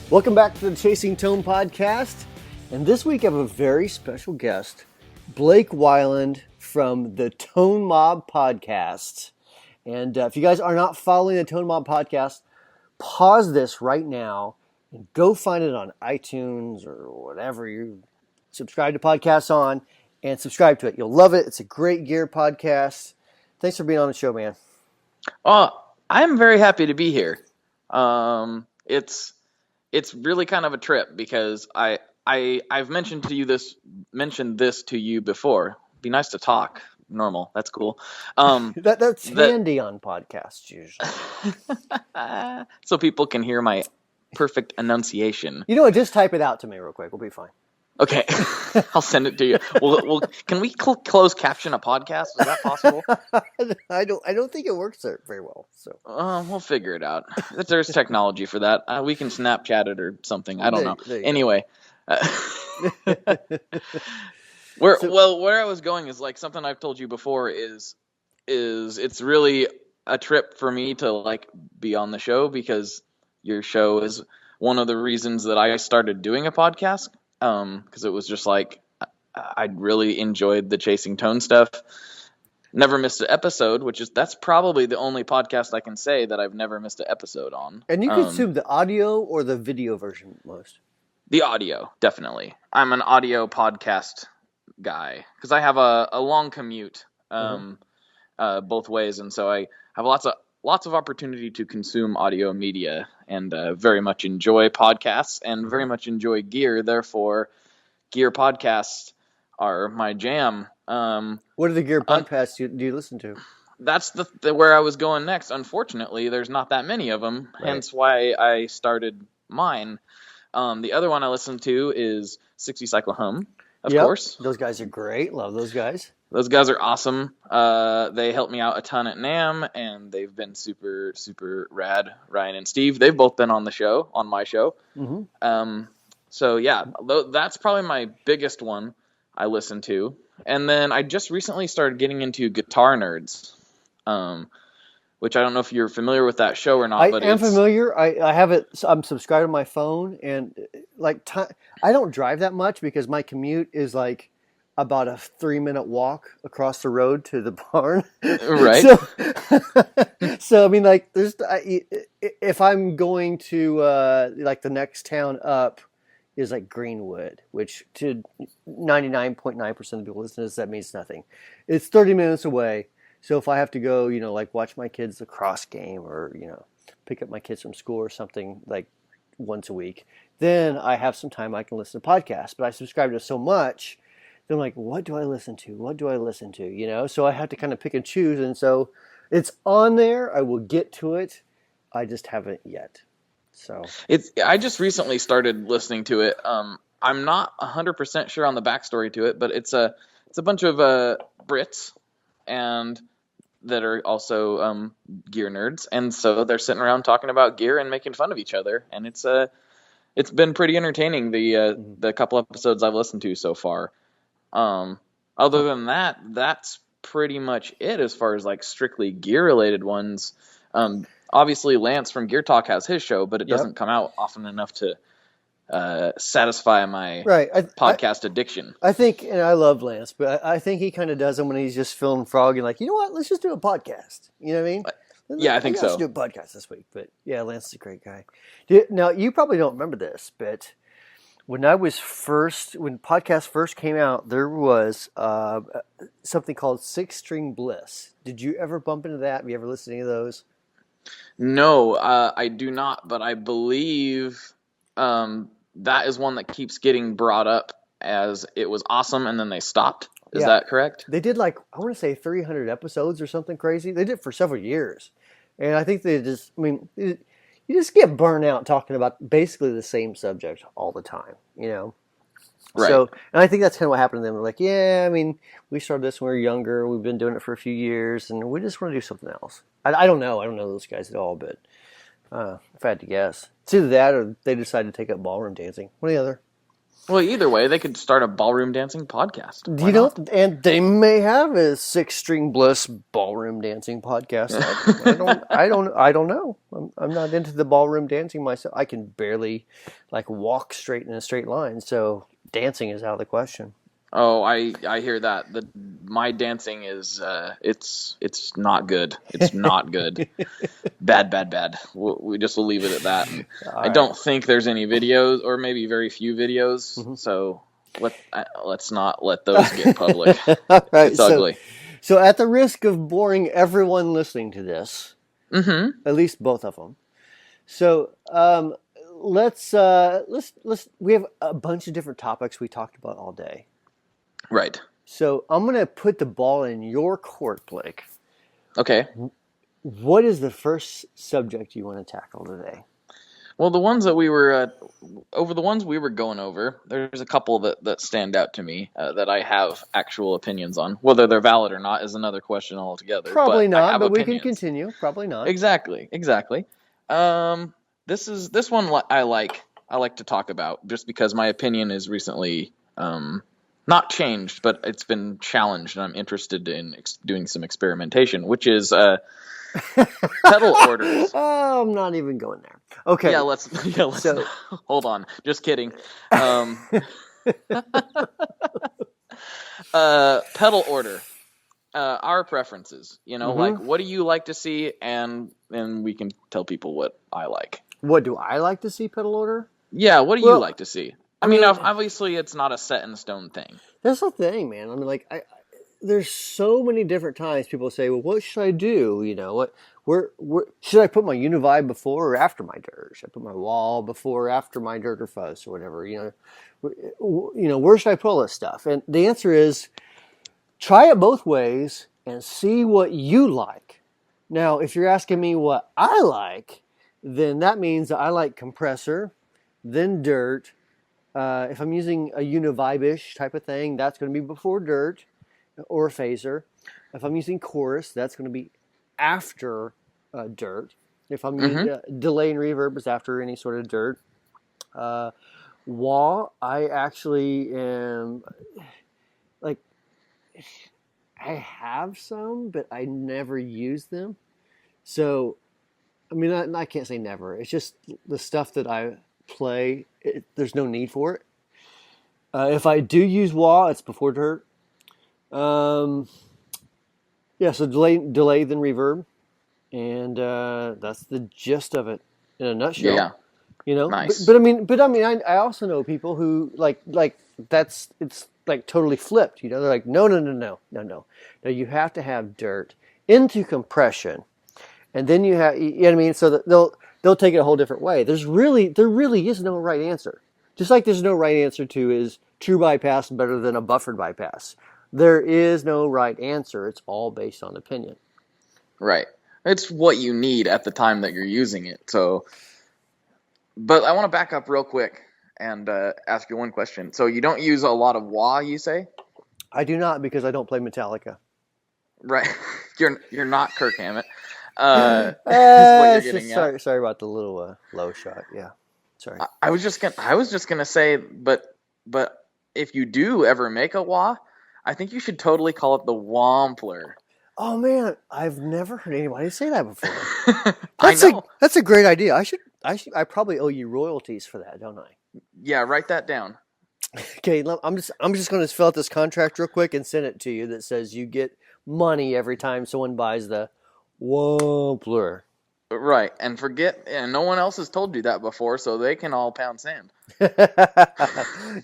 Welcome back to the Chasing Tone podcast. And this week I have a very special guest, Blake Weiland from the Tone Mob podcast. And if you guys are not following the Tone Mob podcast, pause this right now and go find it on iTunes or whatever you subscribe to podcasts on and subscribe to it. You'll love it. It's a great gear podcast. Thanks for being on the show, man. I'm very happy to be here. It's really kind of a trip because I've mentioned this to you before. It'd be nice to talk normal. That's cool. That's handy on podcasts usually. So people can hear my perfect enunciation. You know what? Just type it out to me real quick. We'll be fine. Okay, I'll send it to you. Well, can we close caption a podcast? Is that possible? I don't think it works there very well. So we'll figure it out. There's technology for that. We can Snapchat it or something. I don't know. Anyway, where I was going is like something I've told you before is it's really a trip for me to like be on the show because your show is one of the reasons that I started doing a podcast. Because it was just like I really enjoyed the Chasing Tone stuff. Never missed an episode, that's probably the only podcast I can say that I've never missed an episode on. And you consume the audio or the video version most? The audio, definitely. I'm an audio podcast guy because I have a long commute both ways, and so I have lots of opportunity to consume audio media and very much enjoy podcasts and very much enjoy gear. Therefore, gear podcasts are my jam. What are the gear podcasts do you listen to? That's the where I was going next. Unfortunately, there's not that many of them, right. Hence why I started mine. The other one I listen to is 60 Cycle Home, of course. Those guys are great. Love those guys. Those guys are awesome. They helped me out a ton at NAMM, and they've been super, super rad. Ryan and Steve, they've both been on my show. Mm-hmm. So yeah, that's probably my biggest one I listen to. And then I just recently started getting into Guitar Nerds, which I don't know if you're familiar with that show or not. I am familiar. I have it. I'm subscribed to my phone, and I don't drive that much because my commute is like about a 3-minute walk across the road to the barn. Right. So I mean, like, if I'm going to like the next town up is like Greenwood, which to 99.9% of the people listening to this, that means nothing. It's 30 minutes away. So if I have to go, like watch my kids' lacrosse game or, pick up my kids from school or something like once a week, then I have some time I can listen to podcasts. But I subscribe to so much. Then I'm like, what do I listen to? What do I listen to? So I have to kind of pick and choose. And so it's on there. I will get to it. I just haven't yet. So I just recently started listening to it. I'm not 100% sure on the backstory to it, but it's a bunch of Brits and that are also gear nerds. And so they're sitting around talking about gear and making fun of each other. And it's been pretty entertaining, the couple episodes I've listened to so far. Other than that, that's pretty much it as far as like strictly gear related ones. Obviously Lance from Gear Talk has his show, but it doesn't come out often enough to satisfy my podcast addiction. I think, and I love Lance, but I think he kind of does them when he's just feeling froggy, like, you know what, let's just do a podcast. You know what I mean? Yeah, I think so. Let's do a podcast this week. But yeah, Lance is a great guy. Now, you probably don't remember this, but when podcasts first came out, there was something called 6-String Bliss. Did you ever bump into that? Have you ever listened to any of those? No, I do not, but I believe that is one that keeps getting brought up as it was awesome, and then they stopped. Is that correct? They did I want to say 300 episodes or something crazy. They did it for several years. And I think you just get burnt out talking about basically the same subject all the time, Right. So, and I think that's kind of what happened to them. They're like, we started this when we were younger. We've been doing it for a few years, and we just want to do something else. I don't know. I don't know those guys at all, but if I had to guess, it's either that or they decided to take up ballroom dancing. What are the other? Well, either way, they could start a ballroom dancing podcast. Why You know, not? and they may have a Six String Bliss ballroom dancing podcast. I don't know. I'm not into the ballroom dancing myself. I can barely like walk straight in a straight line, so dancing is out of the question. Oh, I hear that. My dancing is it's not good. It's not good. Bad, bad, bad. We just will leave it at that. And All I right. don't think there's any videos, or maybe very few videos. Mhm. So let's not let those get public. All right. It's ugly. So at the risk of boring everyone listening to this, Mm-hmm. at least both of them. So let's we have a bunch of different topics we talked about all day. Right. So I'm going to put the ball in your court, Blake. Okay. What is the first subject you want to tackle today? Well, the ones that we were going over, there's a couple that stand out to me that I have actual opinions on. Whether they're valid or not is another question altogether. Probably but I not, have but we opinions. can continue. Probably not. Exactly. This one I like to talk about just because my opinion is recently not changed, but it's been challenged, and I'm interested in doing some experimentation, which is pedal orders. Oh, I'm not even going there. Okay. Yeah, let's So- hold on. Just kidding. Pedal order. Our preferences. Mhm. Like what do you like to see, and we can tell people what I like. What do I like to see pedal order? Yeah, what do you Well, like to see? I I mean, mean- obviously it's not a set in stone thing. That's the thing, man. I mean, like, there's so many different times people say, "Well, what should I do?" You know, where should I put my Univibe before or after my dirt? Should I put my wall before or after my dirt or fuzz or whatever? Where should I put all this stuff? And the answer is, try it both ways and see what you like. Now, if you're asking me what I like, then that means that I like compressor, then dirt. If I'm using a Univibe-ish type of thing, that's going to be before dirt or a phaser. If I'm using chorus, that's going to be after dirt. If I'm using delay and reverb, is after any sort of dirt. Wah, I actually am like, I have some, but I never use them. So, I mean, I can't say never. It's just the stuff that I play, there's no need for it. If I do use wah, it's before dirt. Yeah, so delay then reverb, and that's the gist of it in a nutshell. Yeah. Nice. Nice. But I mean, I also know people who like it's like totally flipped. They're like, no. No, you have to have dirt into compression, and then you have, you know what I mean. So that they'll take it a whole different way. There really is no right answer. Just like there's no right answer to is true bypass better than a buffered bypass. There is no right answer. It's all based on opinion. Right. It's what you need at the time that you're using it. So, but I want to back up real quick and ask you one question. So you don't use a lot of wah, you say? I do not, because I don't play Metallica. Right. You're not Kirk Hammett. Is what you're getting at. Sorry about the little low shot. Yeah. Sorry. I was just gonna say, but if you do ever make a wah, I think you should totally call it the Wampler. Oh man, I've never heard anybody say that before. I know. That's a great idea. I probably owe you royalties for that, don't I? Yeah, write that down. Okay, I'm just going to fill out this contract real quick and send it to you that says you get money every time someone buys the Wampler. Right, and no one else has told you that before, so they can all pound sand.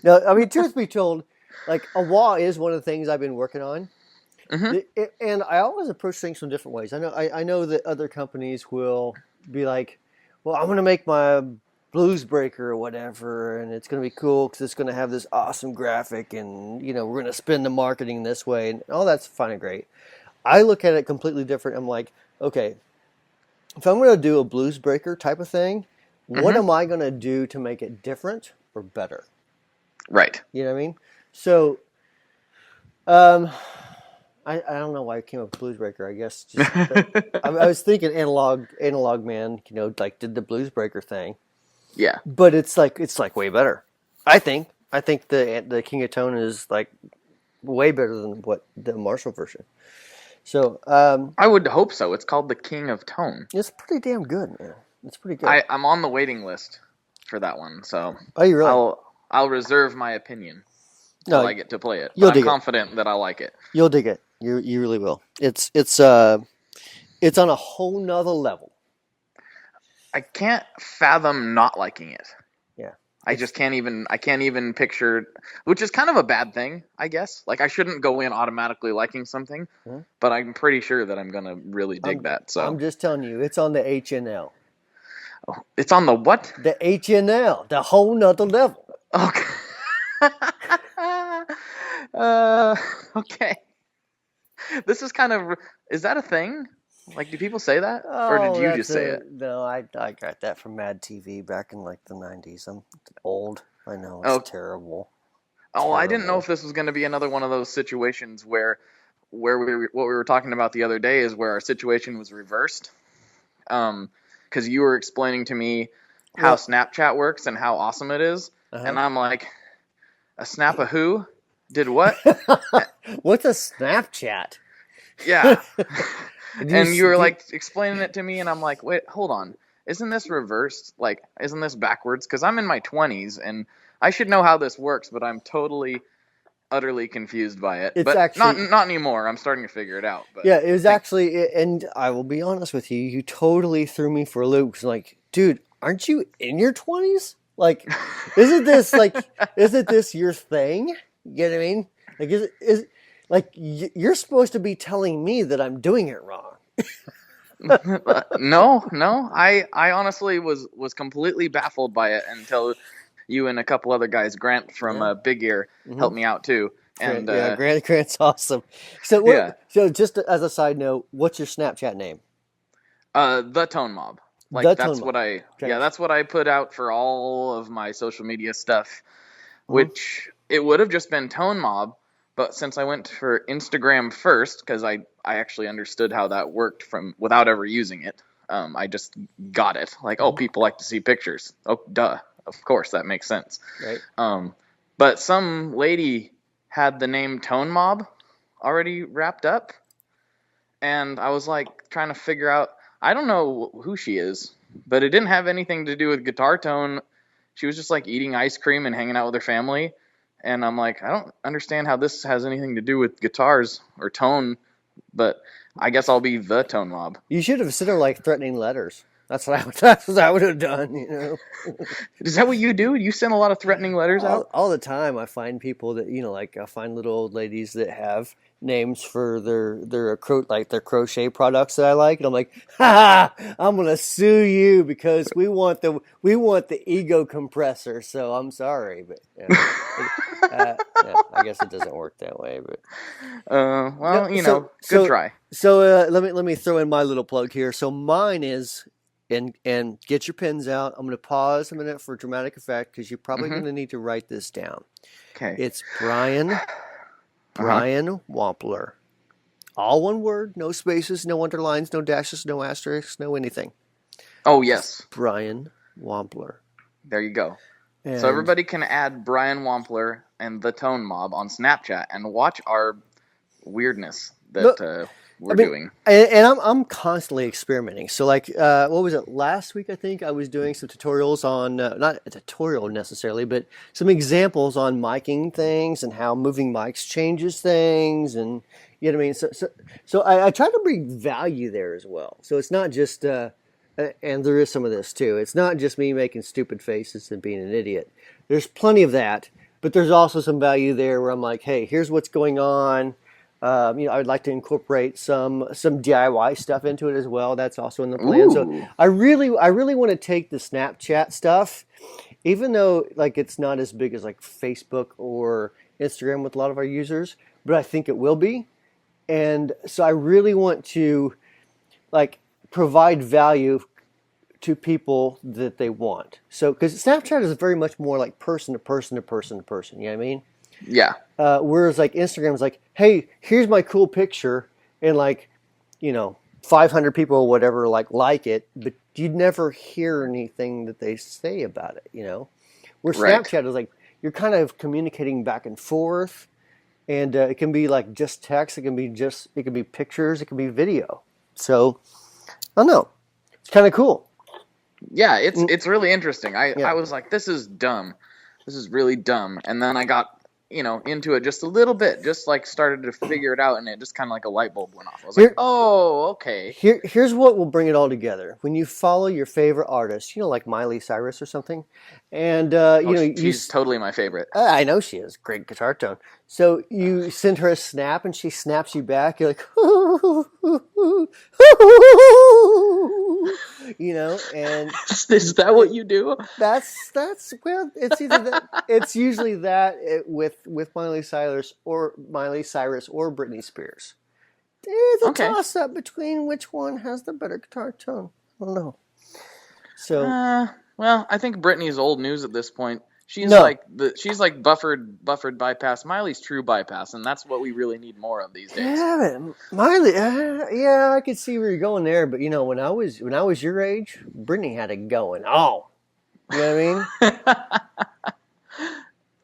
No, I mean, truth be told, like a wah is one of the things I've been working on. Mm-hmm. And I always approach things from different ways. I know that other companies will be like, well, I'm going to make my blues breaker or whatever, and it's going to be cool because it's going to have this awesome graphic, and we're going to spin the marketing this way, and all that's fine and great. I look at it completely different. I'm like, okay, if I'm going to do a blues breaker type of thing, what am I going to do to make it different or better? Right. You know what I mean? So, I don't know why I came up with Blues Breaker. I guess I was thinking analog man, like did the Blues Breaker thing. Yeah. But it's like way better, I think. I think the King of Tone is like way better than what the Marshall version. So I would hope so. It's called the King of Tone. it's pretty damn good, man. It's pretty good. I'm on the waiting list for that one, so Oh, you really? I'll reserve my opinion till I get to play it. You'll But I'm dig it. confident that I'll like it. You'll dig it. You really will. It's on a whole nother level. I can't fathom not liking it. Yeah. I can't even picture, which is kind of a bad thing, I guess. Like I shouldn't go in automatically liking something, but I'm pretty sure that I'm gonna really dig that. So I'm just telling you, it's on the HNL. oh, it's on the what? The HNL, the whole nother level. Okay. Okay. This is kind of, is that a thing? Like, do people say that, or did you just say it? No, I got that from Mad TV back in like the 90s. I'm old. I know it's terrible. Oh, I didn't know if this was going to be another one of those situations where what we were talking about the other day is where our situation was reversed. Because you were explaining to me how Snapchat works and how awesome it is, and I'm like, a snap of who? Did what? What's a Snapchat? Yeah. And you were like explaining it to me, and I'm like, wait, hold on. Isn't this reversed? Like, isn't this backwards? Because I'm in my 20s, and I should know how this works, but I'm totally, utterly confused by it. It's but actually, not anymore. I'm starting to figure it out. But yeah, it was actually, and I will be honest with you, you totally threw me for a loop. 'Cause like, dude, aren't you in your 20s? Like, isn't this your thing? You know what I mean? Like, is like you're supposed to be telling me that I'm doing it wrong. No. I honestly was completely baffled by it until you and a couple other guys, Grant from Big Ear, helped me out too. And Grant's awesome. So So just as a side note, what's your Snapchat name? The Tone Mob. Like that's what I put out for all of my social media stuff, which it would have just been Tone Mob. But since I went for Instagram first, because I actually understood how that worked without ever using it, I just got it. Like, people like to see pictures. Oh, duh. Of course, that makes sense. Right. But some lady had the name Tone Mob already wrapped up, and I was like trying to figure out. I don't know who she is, but it didn't have anything to do with Guitar Tone. She was just like eating ice cream and hanging out with her family. And I'm like, I don't understand how this has anything to do with guitars or tone, but I guess I'll be the Tone Mob. You should have sent her like threatening letters. That's what I would have done, you know. Is that what you do? You send a lot of threatening letters out? All the time. I find people that, like I find little old ladies that have names for their crochet products that I like, and I'm like, ha! I'm gonna sue you because we want the ego compressor. So I'm sorry, but I guess it doesn't work that way. But good try. So let me throw in my little plug here. So mine is. And get your pens out. I'm going to pause a minute for dramatic effect because you're probably going to need to write this down. Okay. It's Brian Wampler. All one word, no spaces, no underlines, no dashes, no asterisks, no anything. Oh, yes. It's Brian Wampler. There you go. And so everybody can add Brian Wampler and the Tone Mob on Snapchat and watch our weirdness that... we're doing. And I'm constantly experimenting. So like, what was it? Last week, I think I was doing some tutorials on, not a tutorial necessarily, but some examples on miking things and how moving mics changes things. And you know what I mean? So I try to bring value there as well. So it's not just, and there is some of this too. It's not just me making stupid faces and being an idiot. There's plenty of that, but there's also some value there where I'm like, hey, here's what's going on. I would like to incorporate some DIY stuff into it as well. That's also in the plan. Ooh. So I really want to take the Snapchat stuff, even though like it's not as big as like Facebook or Instagram with a lot of our users, but I think it will be. And so I really want to like provide value to people that they want. So because Snapchat is very much more like person to person to person to person. You know what I mean? Yeah. Whereas like Instagram's like, hey, here's my cool picture, and like, 500 people or whatever like it, but you'd never hear anything that they say about it, Where right. Snapchat is like, you're kind of communicating back and forth, and it can be like just text, it can be pictures, it can be video. So I don't know, it's kind of cool. Yeah, it's really interesting. Yeah. I was like, this is dumb. This is really dumb. And then I got, into it just a little bit, just like started to figure it out, and it just kind of like a light bulb went off. I was like, oh, okay. Here's what will bring it all together. When you follow your favorite artist, like Miley Cyrus or something, and she's totally my favorite. I know she is. Great guitar tone. So you send her a snap, and she snaps you back. You're like, and is that what you do? That's well, it's either that, it's usually that with Miley Cyrus or Britney Spears. It's a toss up between which one has the better guitar tone. I don't know. So well, I think Britney's old news at this point. She's like buffered bypass. Miley's true bypass, and that's what we really need more of these days. Yeah, Miley. Yeah, I could see where you're going there, but when I was your age, Britney had it going. Oh, you know what I mean?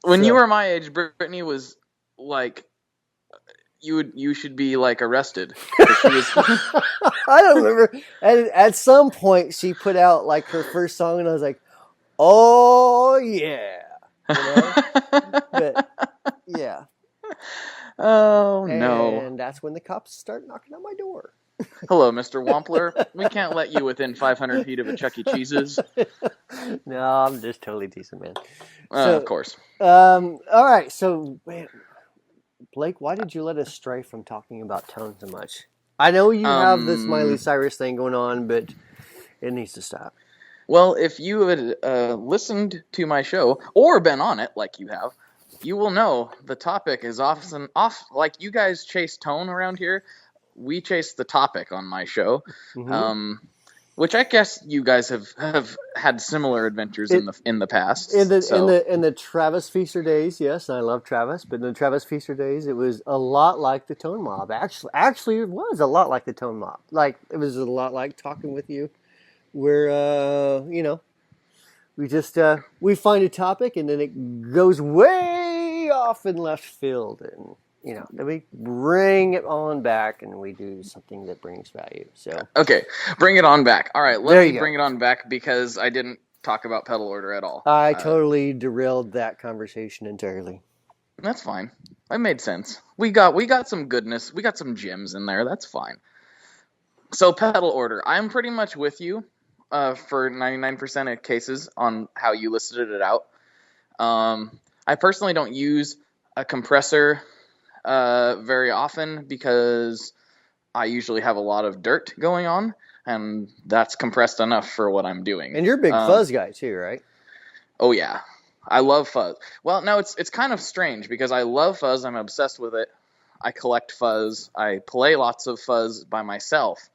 When you were my age, Britney was like, you should be like arrested. She was... I don't remember. At some point, she put out like her first song, and I was like, oh yeah, but yeah. Oh no! And that's when the cops start knocking on my door. Hello, Mr. Wampler. We can't let you within 500 feet of a Chuck E. Cheese's. No, I'm just totally decent, man. Of course. All right. So, Blake, why did you let us stray from talking about tone so much? I know you have this Miley Cyrus thing going on, but it needs to stop. Well, if you had listened to my show or been on it like you have, you will know the topic is often off. Like you guys chase tone around here, we chase the topic on my show, which I guess you guys have had similar adventures in the past. In the Travis Feaster days, yes, and I love Travis, but in the Travis Feaster days, it was a lot like the Tone Mob. Actually, it was a lot like the Tone Mob. Like it was a lot like talking with you. Where we just we find a topic and then it goes way off in left field, and then we bring it on back and we do something that brings value. So okay, bring it on back. All right, let me bring it on back because I didn't talk about pedal order at all. I totally derailed that conversation entirely. That's fine. It made sense. We got some goodness. We got some gems in there. That's fine. So pedal order. I'm pretty much with you. For 99% of cases on how you listed it out. I personally don't use a compressor very often because I usually have a lot of dirt going on, and that's compressed enough for what I'm doing. And you're a big fuzz guy too, right? Oh yeah, I love fuzz. Well, no, it's kind of strange because I love fuzz. I'm obsessed with it. I collect fuzz. I play lots of fuzz by myself.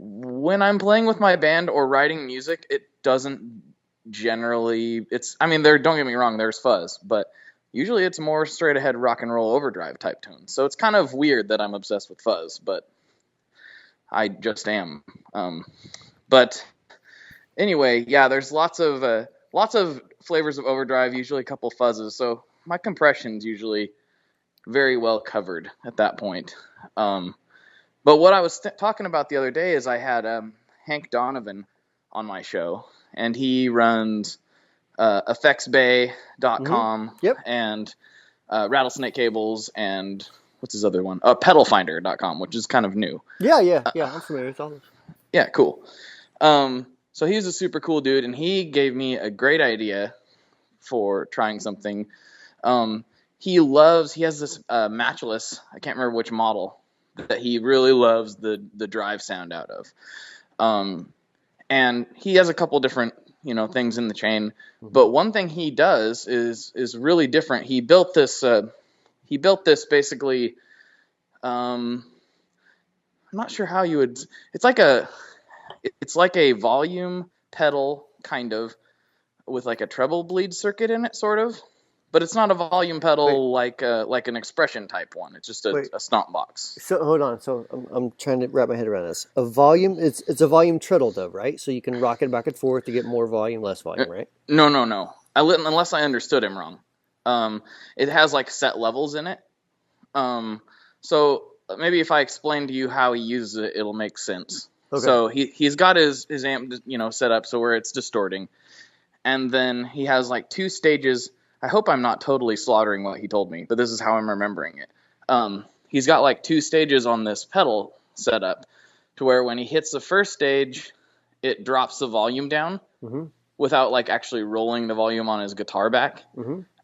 When I'm playing with my band or writing music, it doesn't generally, don't get me wrong, there's fuzz, but usually it's more straight ahead rock and roll overdrive type tunes. So it's kind of weird that I'm obsessed with fuzz, but I just am. But anyway, yeah, there's lots of flavors of overdrive, usually a couple fuzzes. So my compression's usually very well covered at that point. But what I was talking about the other day is I had Hank Donovan on my show, and he runs effectsbay.com and Rattlesnake Cables and what's his other one? Pedalfinder.com, which is kind of new. Yeah, I'm familiar with all those. Yeah, cool. So he's a super cool dude, and he gave me a great idea for trying something. He has this matchless, I can't remember which model, that he really loves the drive sound out of. And he has a couple different, things in the chain, but one thing he does is really different. He built this basically, I'm not sure how you would, it's like a volume pedal kind of with like a treble bleed circuit in it, sort of. But it's not a volume pedal like an expression type one. It's just a stomp box. So hold on. So I'm trying to wrap my head around this. A volume. It's a volume treadle though, right? So you can rock it back and forth to get more volume, less volume, right? No. Unless I understood him wrong. It has like set levels in it. So maybe if I explain to you how he uses it, it'll make sense. Okay. So he's got his amp, set up so where it's distorting, and then he has like two stages. I hope I'm not totally slaughtering what he told me, but this is how I'm remembering it. He's got like two stages on this pedal setup, to where when he hits the first stage, it drops the volume down without like actually rolling the volume on his guitar back.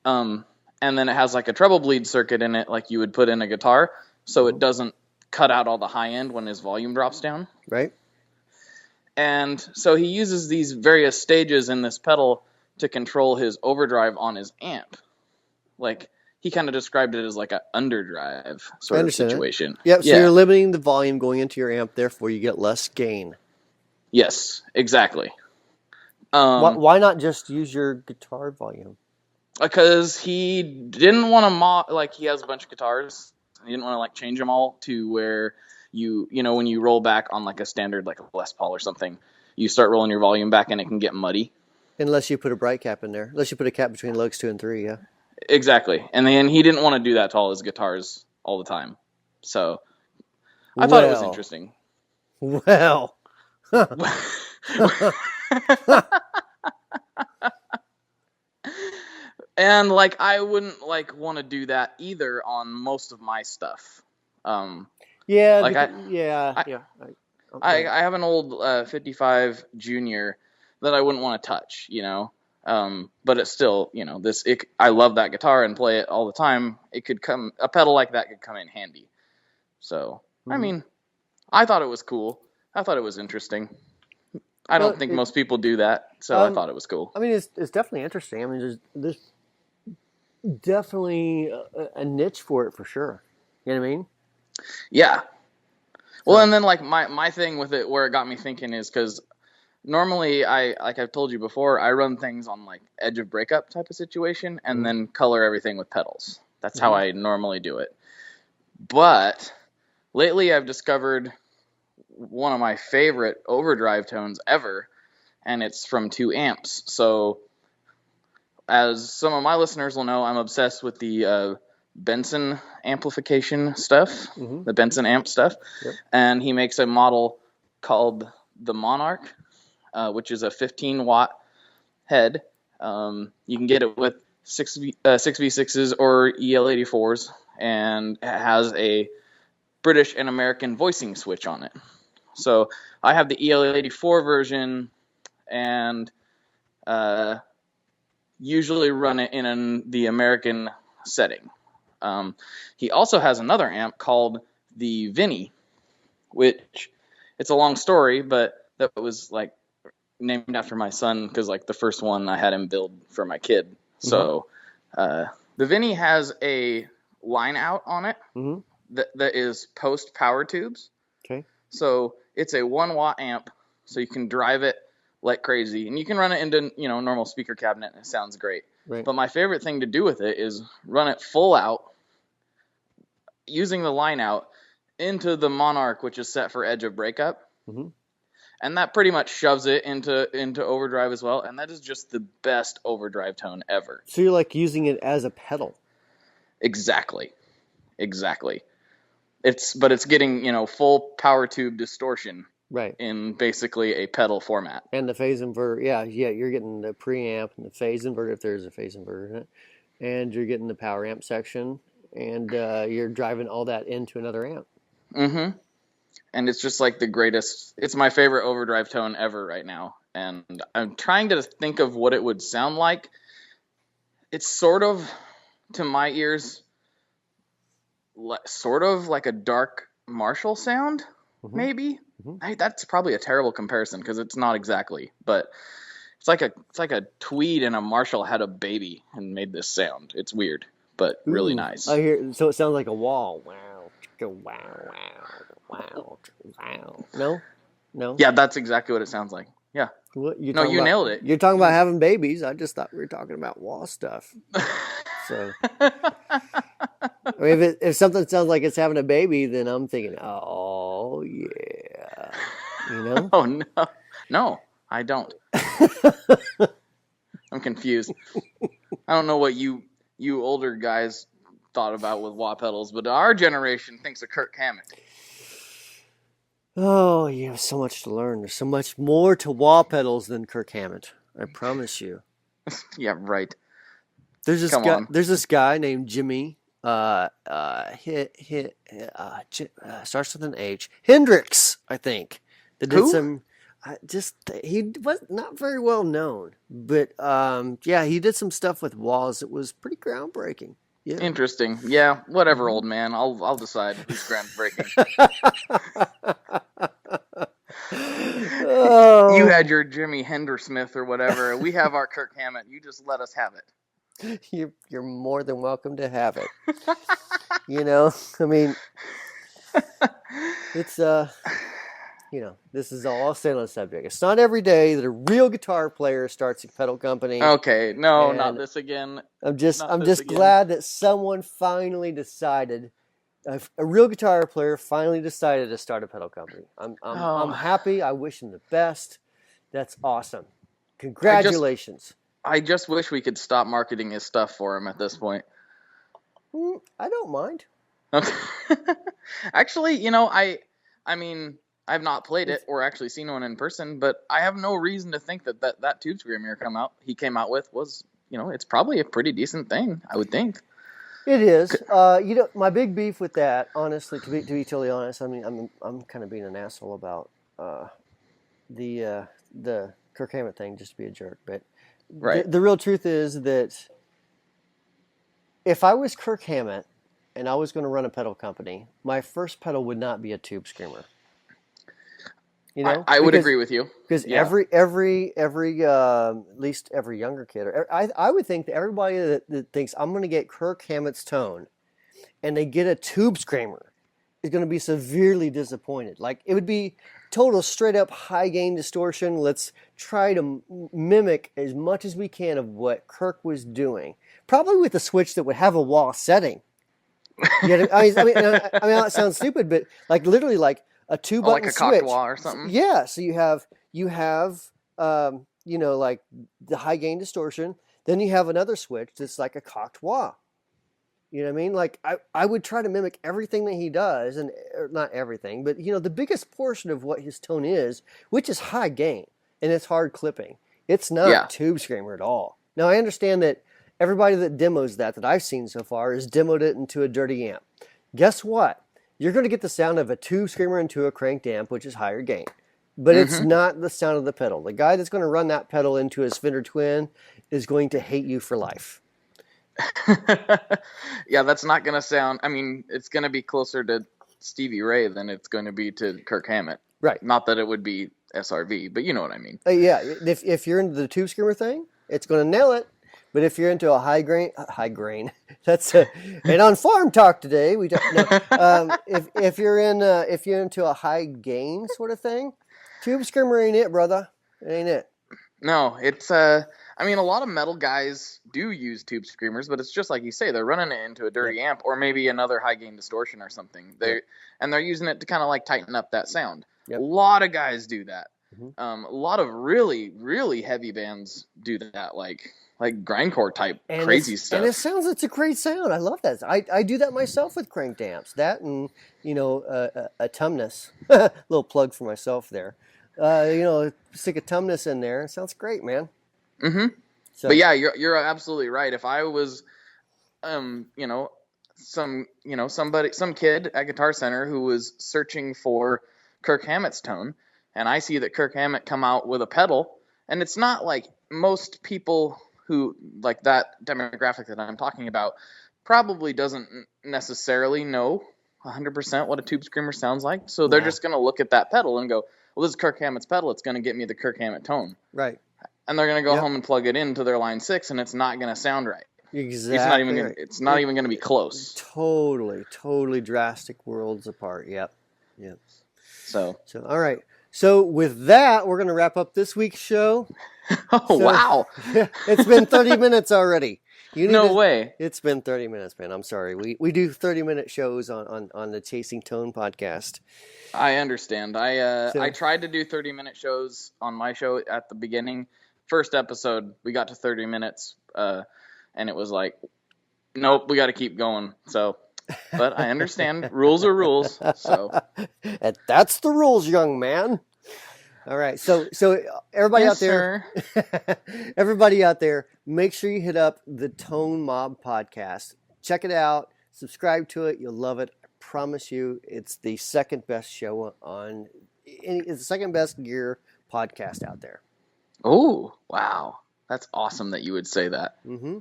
And then it has like a treble bleed circuit in it, like you would put in a guitar, so it doesn't cut out all the high end when his volume drops down. Right. And so he uses these various stages in this pedal to control his overdrive on his amp. Like, he kind of described it as like an underdrive sort of situation. Yep, so you're limiting the volume going into your amp, therefore you get less gain. Yes, exactly. Why not just use your guitar volume? Because he didn't want to like, he has a bunch of guitars. He didn't want to like change them all to where when you roll back on like a standard, like a Les Paul or something, you start rolling your volume back and it can get muddy. Unless you put a bright cap in there. Unless you put a cap between lugs 2 and 3, yeah. Exactly. And then he didn't want to do that to all his guitars all the time. So I thought it was interesting. Well. And like, I wouldn't like want to do that either on most of my stuff. I have an old 55 Junior that I wouldn't want to touch, but it's still, I love that guitar and play it all the time. A pedal like that could come in handy. So, I mean, I thought it was cool. I thought it was interesting. I don't think most people do that, so I thought it was cool. I mean, it's definitely interesting. I mean, there's definitely a niche for it for sure. You know what I mean? Yeah. Well, and then like my thing with it, where it got me thinking, is because normally like I've told you before, I run things on like edge of breakup type of situation, and then color everything with pedals. That's how I normally do it. But lately I've discovered one of my favorite overdrive tones ever, and it's from 2 amps. So as some of my listeners will know, I'm obsessed with the Benson amplification stuff, the Benson amp stuff. Yep. And he makes a model called the Monarch, which is a 15-watt head. You can get it with 6V6s or EL84s, and it has a British and American voicing switch on it. So I have the EL84 version, and usually run it in the American setting. He also has another amp called the Vinny, which it's a long story, but that was like named after my son, because like the first one I had him build for my kid. So the Vinny has a line out on it that is post power tubes. Okay. So it's a 1-watt amp, so you can drive it like crazy, and you can run it into normal speaker cabinet, and it sounds great. Right. But my favorite thing to do with it is run it full out, using the line out into the Monarch, which is set for edge of breakup, and that pretty much shoves it into overdrive as well, and that is just the best overdrive tone ever. So you're like using it as a pedal. Exactly. But it's getting full power tube distortion. Right. In basically a pedal format. And the phase inverter, you're getting the preamp and the phase inverter, if there's a phase inverter in it, and you're getting the power amp section, and you're driving all that into another amp. And it's just like the greatest. It's my favorite overdrive tone ever right now, and I'm trying to think of what it would sound like. It's sort of, to my ears, sort of like a dark Marshall sound, maybe. That's probably a terrible comparison, because it's not exactly, but it's like a tweed and a Marshall had a baby and made this sound. It's weird, but really nice. I hear. So it sounds like a wall. Wow, wow, wow, wow. No. Yeah, that's exactly what it sounds like. Yeah. What, you nailed it. You're talking about having babies. I just thought we were talking about wall stuff. So, I mean, if something sounds like it's having a baby, then I'm thinking, oh yeah, Oh no, I don't. I'm confused. I don't know what you older guys thought about with wah pedals, but our generation thinks of Kirk Hammett. Oh, you have so much to learn. There's so much more to wall pedals than Kirk Hammett. I promise you. Yeah, right. There's this Come guy. on. There's this guy named Jimmy. Starts with an H. Hendrix, I think. That did Who? some. He was not very well known, but yeah, he did some stuff with walls that was pretty groundbreaking. Yeah. Interesting. Yeah, whatever, old man. I'll decide who's groundbreaking. Oh. You had your Jimi Hendersmith or whatever. We have our Kirk Hammett. You just let us have it. You're more than welcome to have it. You know, I mean, it's this is all I'll say on the subject. It's not every day that a real guitar player starts a pedal company. Okay, no, And not this again. I'm just again. glad that someone finally decided. A real guitar player finally decided to start a pedal company. I'm happy. I wish him the best. That's awesome. Congratulations. I just wish we could stop marketing his stuff for him at this point. I don't mind. Okay. Actually, I mean, I've not played it or actually seen one in person, but I have no reason to think that Tube Screamer he came out with was, it's probably a pretty decent thing, I would think. It is. My big beef with that, honestly, to be totally honest, I mean, I'm kind of being an asshole about the Kirk Hammett thing, just to be a jerk. But right. The real truth is that if I was Kirk Hammett and I was going to run a pedal company, my first pedal would not be a Tube Screamer. I would agree with you. Because every at least every younger kid, or I would think that everybody that thinks I'm going to get Kirk Hammett's tone, and they get a Tube Screamer, is going to be severely disappointed. Like, it would be total straight up high gain distortion. Let's try to mimic as much as we can of what Kirk was doing, probably with a switch that would have a wah setting. I mean, that sounds stupid, but like literally like a 2-button like a switch, cocked wah or something. Yeah, so you have like the high gain distortion. Then you have another switch that's like a cocked wah. You know what I mean? Like I would try to mimic everything that he does, and not everything, but the biggest portion of what his tone is, which is high gain and it's hard clipping. It's not Tube Screamer at all. Now I understand that everybody that demos that I've seen so far has demoed it into a dirty amp. Guess what? You're going to get the sound of a Tube Screamer into a cranked amp, which is higher gain. But it's not the sound of the pedal. The guy that's going to run that pedal into his Fender Twin is going to hate you for life. Yeah, that's not going to sound... I mean, it's going to be closer to Stevie Ray than it's going to be to Kirk Hammett. Right. Not that it would be SRV, but you know what I mean. Yeah, if you're into the Tube Screamer thing, it's going to nail it. But if you're into a high grain, that's and on farm talk today we don't. No, if you're into a high gain sort of thing, Tube Screamer ain't it, brother. It ain't it. No, it's I mean, a lot of metal guys do use Tube Screamers, but it's just like you say, they're running it into a dirty amp or maybe another high gain distortion or something. And they're using it to kind of like tighten up that sound. Yep. A lot of guys do that. A lot of really, really heavy bands do that, like grindcore type crazy stuff. And it's a great sound. I love that. I do that myself with cranked amps. That and a Tumnus. Little plug for myself there. Stick a Tumnus in there. It sounds great, man. So. But yeah, you're absolutely right. If I was, some kid at Guitar Center who was searching for Kirk Hammett's tone, and I see that Kirk Hammett come out with a pedal, and it's not like most people who like that demographic that I'm talking about probably doesn't necessarily know 100% what a Tube Screamer sounds like. So they're just going to look at that pedal and go, well, this is Kirk Hammett's pedal. It's going to get me the Kirk Hammett tone. Right. And they're going to go home and plug it into their Line 6, and it's not going to sound right. Exactly. It's not even going to be close. Totally drastic worlds apart. Yep. So all right. So with that, we're going to wrap up this week's show. Wow. It's been 30 minutes already. No way. It's been 30 minutes, man. I'm sorry. We do 30-minute shows on the Chasing Tone podcast. I understand. I tried to do 30-minute shows on my show at the beginning, first episode, we got to 30 minutes, and it was like, nope, we got to keep going. So, but I understand rules are rules. So, And that's the rules, young man. All right. So everybody yes, out there, everybody out there, make sure you hit up the Tone Mob podcast. Check it out. Subscribe to it. You'll love it. I promise you, it's the second best show on. It's the second best gear podcast out there. Oh, wow. That's awesome that you would say that. Mm-hmm.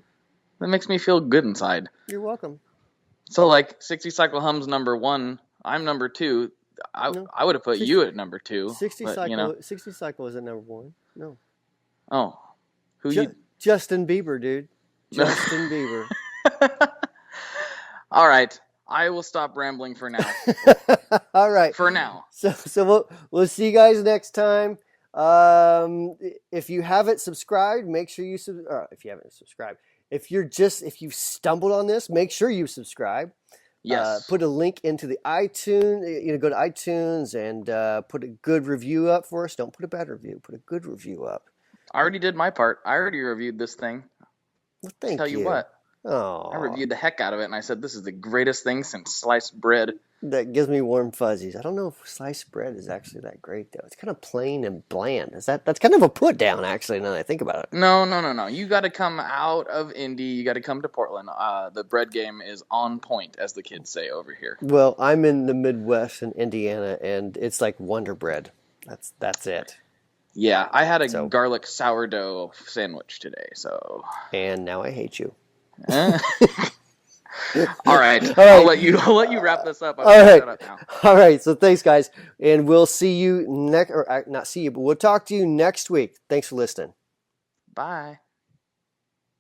That makes me feel good inside. You're welcome. So, like, 60 Cycle Hum's number 1, I'm number 2. I would have put you at number 2. 60 but, cycle. you know. 60 cycle isn't number 1. No. Oh, you? Justin Bieber, dude. Justin Bieber. All right. I will stop rambling for now. All right. For now. So we'll see you guys next time. If you haven't subscribed, make sure you if you haven't subscribed. If you've stumbled on this, make sure you subscribe. Yes. Put a link into the iTunes. Go to iTunes and put a good review up for us. Don't put a bad review. Put a good review up. I already did my part. I already reviewed this thing. Well, thank Tell you what. Oh. I reviewed the heck out of it, and I said this is the greatest thing since sliced bread. That gives me warm fuzzies. I don't know if sliced bread is actually that great, though. It's kind of plain and bland. That's kind of a put down, actually, now that I think about it. No. You got to come out of Indy. You got to come to Portland. The bread game is on point, as the kids say over here. Well, I'm in the Midwest in Indiana, and it's like Wonder Bread. That's it. Yeah, I had a garlic sourdough sandwich today, so. And now I hate you. All right. I'll let you wrap this up. All right. Shut up now. All right. So thanks, guys, and we'll see you not see you, but we'll talk to you next week. Thanks for listening. Bye.